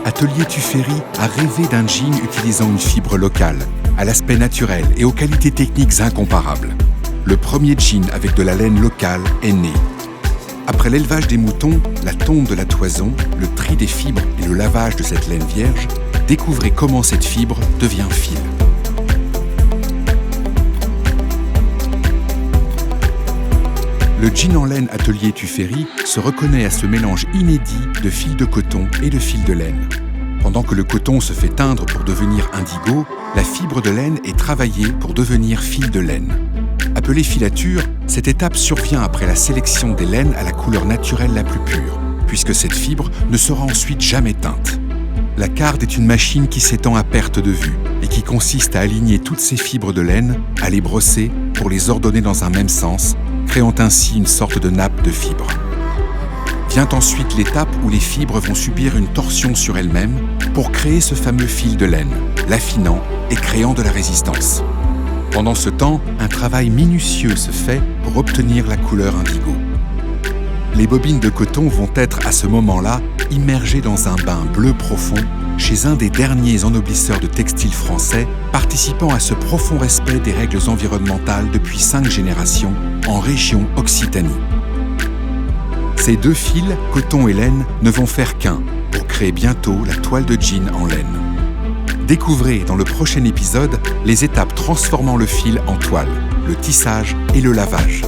Atelier Tuffery a rêvé d'un jean utilisant une fibre locale, à l'aspect naturel et aux qualités techniques incomparables. Le premier jean avec de la laine locale est né. Après l'élevage des moutons, la tonte de la toison, le tri des fibres et le lavage de cette laine vierge, découvrez comment cette fibre devient fil. Le jean en laine Atelier Tuffery se reconnaît à ce mélange inédit de fil de coton et de fil de laine. Pendant que le coton se fait teindre pour devenir indigo, la fibre de laine est travaillée pour devenir fil de laine. Appelée filature, cette étape survient après la sélection des laines à la couleur naturelle la plus pure, puisque cette fibre ne sera ensuite jamais teinte. La carde est une machine qui s'étend à perte de vue et qui consiste à aligner toutes ces fibres de laine, à les brosser pour les ordonner dans un même sens, créant ainsi une sorte de nappe de fibres. Vient ensuite l'étape où les fibres vont subir une torsion sur elles-mêmes pour créer ce fameux fil de laine, l'affinant et créant de la résistance. Pendant ce temps, un travail minutieux se fait pour obtenir la couleur indigo. Les bobines de coton vont être à ce moment-là immergées dans un bain bleu profond chez un des derniers ennoblisseurs de textiles français participant à ce profond respect des règles environnementales depuis 5 générations en région Occitanie. Ces deux fils, coton et laine, ne vont faire qu'un pour créer bientôt la toile de jean en laine. Découvrez dans le prochain épisode les étapes transformant le fil en toile, le tissage et le lavage.